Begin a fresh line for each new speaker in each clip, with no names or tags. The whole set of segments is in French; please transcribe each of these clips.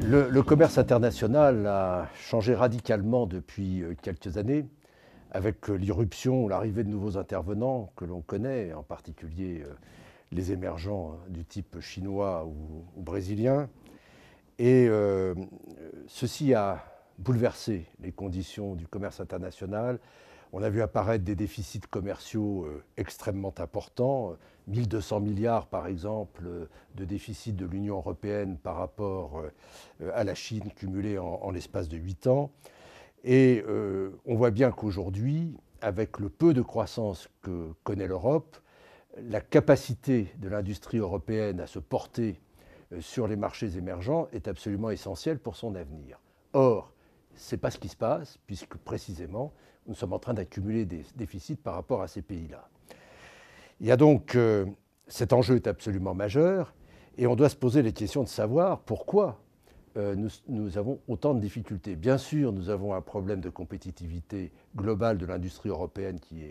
Le commerce international a changé radicalement depuis quelques années, avec l'irruption, l'arrivée de nouveaux intervenants que l'on connaît, en particulier les émergents du type chinois ou brésilien. Et ceci a bouleversé les conditions du commerce international. On a vu apparaître des déficits commerciaux extrêmement importants, 1200 milliards par exemple de déficit de l'Union européenne par rapport à la Chine cumulé en l'espace de 8 ans. Et on voit bien qu'aujourd'hui, avec le peu de croissance que connaît l'Europe, la capacité de l'industrie européenne à se porter sur les marchés émergents est absolument essentielle pour son avenir. Or, ce n'est pas ce qui se passe, puisque précisément, nous sommes en train d'accumuler des déficits par rapport à ces pays-là. Il y a donc, cet enjeu est absolument majeur, et on doit se poser les questions de savoir pourquoi nous avons autant de difficultés. Bien sûr, nous avons un problème de compétitivité globale de l'industrie européenne qui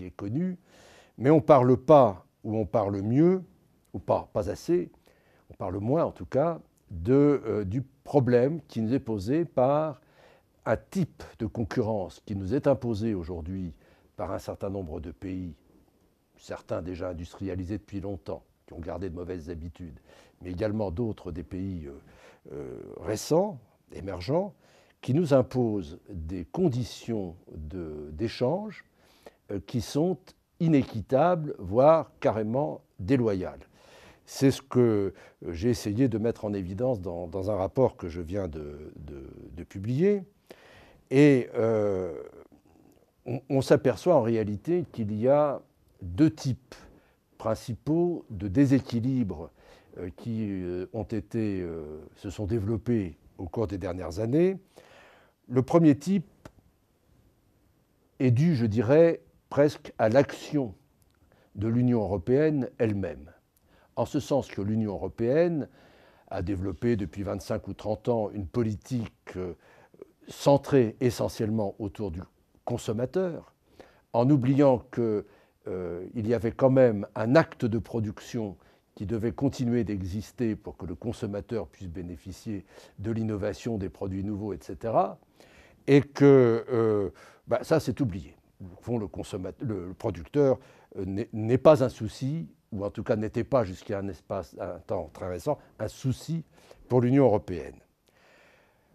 est connu, mais on ne parle pas, ou on parle mieux, ou pas assez, on parle moins en tout cas, du problème qui nous est posé par un type de concurrence qui nous est imposé aujourd'hui par un certain nombre de pays, certains déjà industrialisés depuis longtemps, qui ont gardé de mauvaises habitudes, mais également d'autres des pays récents, émergents, qui nous imposent des conditions d'échange qui sont inéquitables, voire carrément déloyales. C'est ce que j'ai essayé de mettre en évidence dans un rapport que je viens de publier. Et on s'aperçoit en réalité qu'il y a deux types principaux de déséquilibres qui se sont développés au cours des dernières années. Le premier type est dû, je dirais, presque à l'action de l'Union européenne elle-même. En ce sens que l'Union européenne a développé depuis 25 ou 30 ans une politique centrée essentiellement autour du consommateur, en oubliant qu'il y avait quand même un acte de production qui devait continuer d'exister pour que le consommateur puisse bénéficier de l'innovation, des produits nouveaux, etc. Et que ça, c'est oublié. Au fond, le producteur n'est pas un souci, ou en tout cas n'était pas jusqu'à un temps très récent, un souci pour l'Union européenne.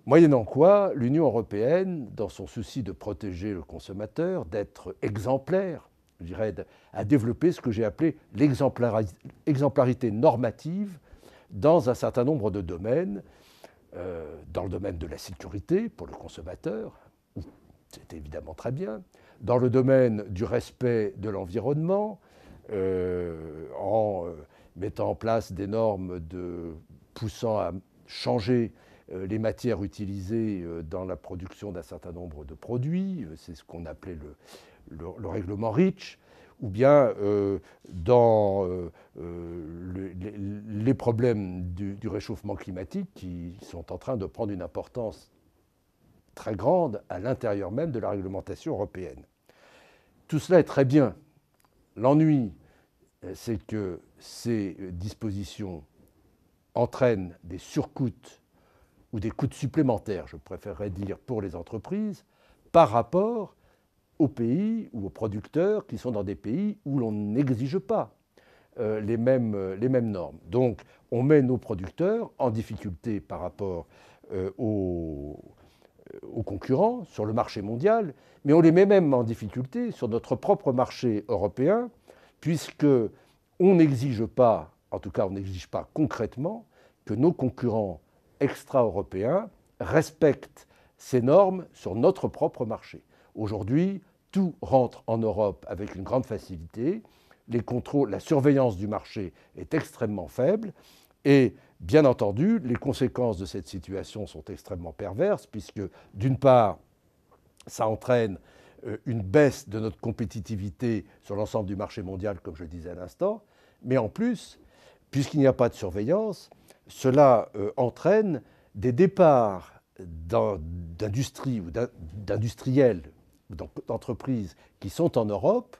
Moyennant quoi, l'Union européenne, dans son souci de protéger le consommateur, d'être exemplaire, je dirais, a développé ce que j'ai appelé l'exemplarité normative dans un certain nombre de domaines, dans le domaine de la sécurité pour le consommateur, c'est évidemment très bien, dans le domaine du respect de l'environnement, en mettant en place des normes poussant à changer les matières utilisées dans la production d'un certain nombre de produits, c'est ce qu'on appelait le règlement REACH, ou bien dans les problèmes du réchauffement climatique qui sont en train de prendre une importance très grande à l'intérieur même de la réglementation européenne. Tout cela est très bien. L'ennui, c'est que ces dispositions entraînent des surcoûts ou des coûts supplémentaires, je préférerais dire, pour les entreprises, par rapport aux pays ou aux producteurs qui sont dans des pays où l'on n'exige pas les mêmes normes. Donc, on met nos producteurs en difficulté par rapport aux concurrents sur le marché mondial, mais on les met même en difficulté sur notre propre marché européen, puisqu'on n'exige pas, en tout cas on n'exige pas concrètement, que nos concurrents extra-européens respectent ces normes sur notre propre marché. Aujourd'hui, tout rentre en Europe avec une grande facilité, les contrôles, la surveillance du marché est extrêmement faible, et bien entendu, les conséquences de cette situation sont extrêmement perverses, puisque d'une part, ça entraîne une baisse de notre compétitivité sur l'ensemble du marché mondial, comme je le disais à l'instant, mais en plus, puisqu'il n'y a pas de surveillance, cela entraîne des départs d'industries ou d'industriels ou d'entreprises qui sont en Europe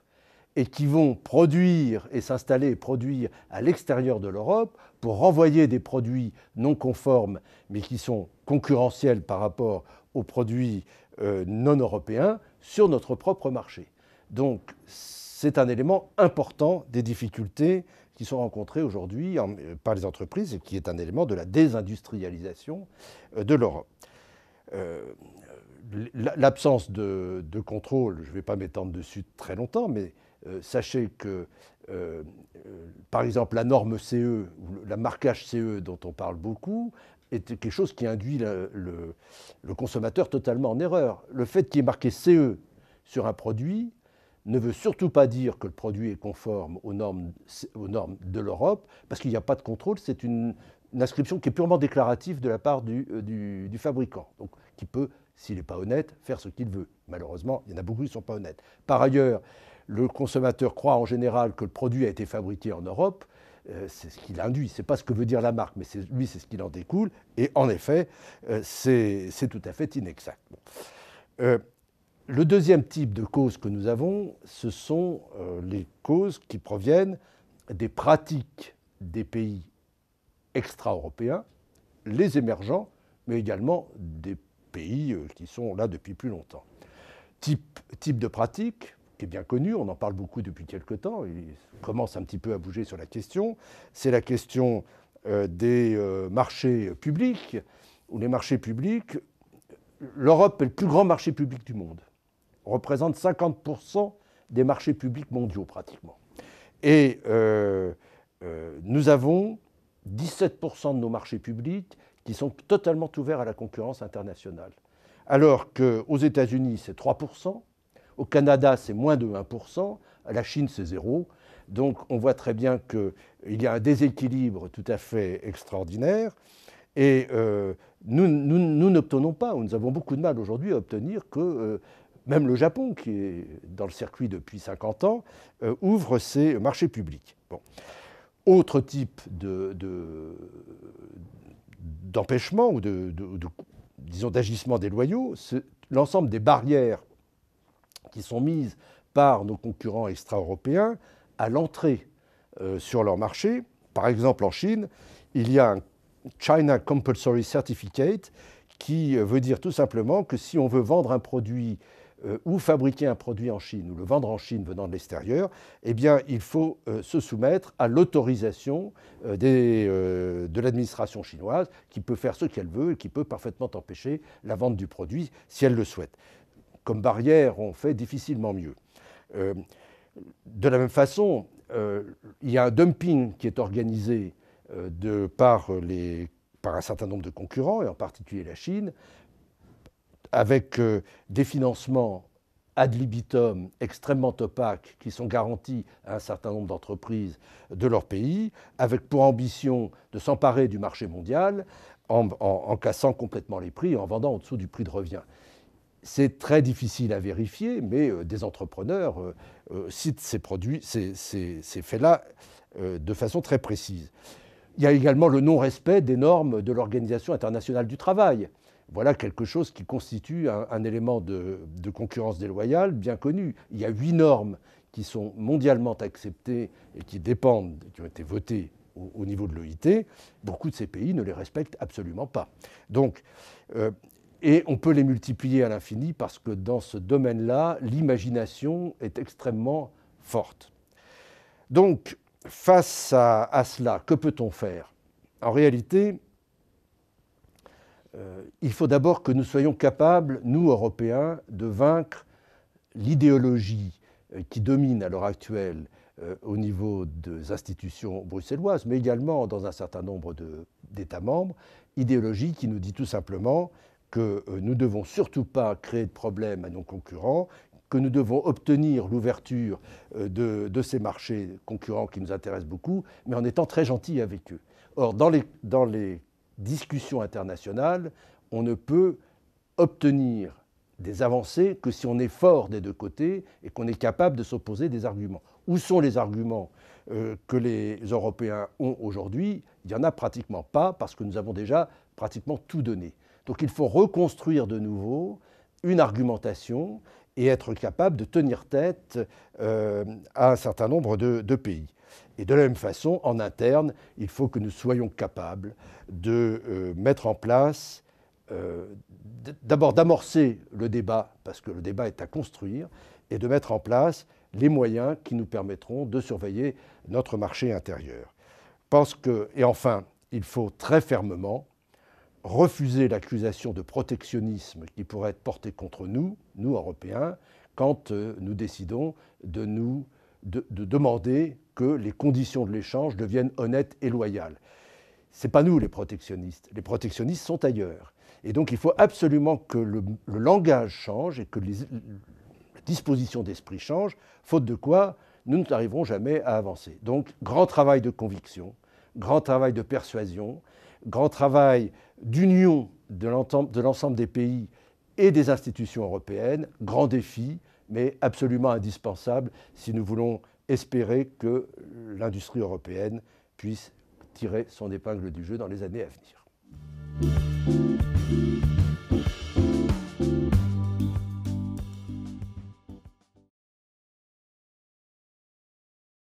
et qui vont produire et s'installer et produire à l'extérieur de l'Europe pour renvoyer des produits non conformes mais qui sont concurrentiels par rapport aux produits non européens sur notre propre marché. Donc c'est un élément important des difficultés qui sont rencontrées aujourd'hui par les entreprises et qui est un élément de la désindustrialisation de l'Europe. L'absence de contrôle, je ne vais pas m'étendre dessus très longtemps, mais sachez que, par exemple, la norme CE, ou la marquage CE dont on parle beaucoup, est quelque chose qui induit le consommateur totalement en erreur. Le fait qu'il y ait marqué CE sur un produit ne veut surtout pas dire que le produit est conforme aux normes de l'Europe, parce qu'il n'y a pas de contrôle, c'est une inscription qui est purement déclarative de la part du fabricant, donc qui peut, s'il n'est pas honnête, faire ce qu'il veut. Malheureusement, il y en a beaucoup qui ne sont pas honnêtes. Par ailleurs, le consommateur croit en général que le produit a été fabriqué en Europe. C'est ce qu'il induit, ce n'est pas ce que veut dire la marque, mais lui, c'est ce qu'il en découle. Et en effet, c'est tout à fait inexact. Le deuxième type de causes que nous avons, ce sont les causes qui proviennent des pratiques des pays extra-européens, les émergents, mais également des pays qui sont là depuis plus longtemps. Type de pratique qui est bien connu, on en parle beaucoup depuis quelque temps, il commence un petit peu à bouger sur la question, c'est la question des marchés publics, où les marchés publics, l'Europe est le plus grand marché public du monde, représente 50% des marchés publics mondiaux pratiquement. Et nous avons 17% de nos marchés publics qui sont totalement ouverts à la concurrence internationale. Alors qu'aux États-Unis, c'est 3%, au Canada, c'est moins de 1%, à la Chine, c'est 0%. Donc on voit très bien qu'il y a un déséquilibre tout à fait extraordinaire. Et nous n'obtenons pas, ou nous avons beaucoup de mal aujourd'hui à obtenir que même le Japon, qui est dans le circuit depuis 50 ans, ouvre ses marchés publics. Bon. Autre type d'empêchement ou disons, d'agissement déloyaux, c'est l'ensemble des barrières qui sont mises par nos concurrents extra-européens à l'entrée sur leur marché. Par exemple, en Chine, il y a un China Compulsory Certificate qui veut dire tout simplement que si on veut vendre un produit ou fabriquer un produit en Chine ou le vendre en Chine venant de l'extérieur, eh bien, il faut se soumettre à l'autorisation de l'administration chinoise qui peut faire ce qu'elle veut et qui peut parfaitement empêcher la vente du produit si elle le souhaite. Comme barrière, on fait difficilement mieux. De la même façon, il y a un dumping qui est organisé par un certain nombre de concurrents, et en particulier la Chine, avec des financements ad libitum extrêmement opaques qui sont garantis à un certain nombre d'entreprises de leur pays, avec pour ambition de s'emparer du marché mondial en cassant complètement les prix et en vendant en dessous du prix de revient. C'est très difficile à vérifier, mais des entrepreneurs citent ces faits-là de façon très précise. Il y a également le non-respect des normes de l'Organisation internationale du travail. Voilà quelque chose qui constitue un élément de concurrence déloyale bien connu. Il y a 8 normes qui sont mondialement acceptées et qui ont été votées au niveau de l'OIT. Beaucoup de ces pays ne les respectent absolument pas. Donc, et on peut les multiplier à l'infini parce que dans ce domaine-là, l'imagination est extrêmement forte. Donc, face à cela, que peut-on faire? En réalité, il faut d'abord que nous soyons capables, nous, Européens, de vaincre l'idéologie qui domine à l'heure actuelle au niveau des institutions bruxelloises, mais également dans un certain nombre d'États membres, idéologie qui nous dit tout simplement que nous ne devons surtout pas créer de problèmes à nos concurrents, que nous devons obtenir l'ouverture de ces marchés concurrents qui nous intéressent beaucoup, mais en étant très gentils avec eux. Or, dans les discussions internationales, on ne peut obtenir des avancées que si on est fort des deux côtés et qu'on est capable de s'opposer des arguments. Où sont les arguments que les Européens ont aujourd'hui? Il n'y en a pratiquement pas parce que nous avons déjà pratiquement tout donné. Donc il faut reconstruire de nouveau une argumentation et être capable de tenir tête à un certain nombre de pays. Et de la même façon, en interne, il faut que nous soyons capables de mettre en place, d'abord d'amorcer le débat, parce que le débat est à construire, et de mettre en place les moyens qui nous permettront de surveiller notre marché intérieur. Et enfin, il faut très fermement refuser l'accusation de protectionnisme qui pourrait être portée contre nous, nous Européens, quand nous décidons de demander que les conditions de l'échange deviennent honnêtes et loyales. Ce n'est pas nous les protectionnistes. Les protectionnistes sont ailleurs. Et donc il faut absolument que le langage change et que la disposition d'esprit change, faute de quoi nous n'arriverons jamais à avancer. Donc grand travail de conviction, grand travail de persuasion, grand travail d'union de l'ensemble des pays et des institutions européennes, grand défi, mais absolument indispensable si nous voulons espérer que l'industrie européenne puisse tirer son épingle du jeu dans les années à venir.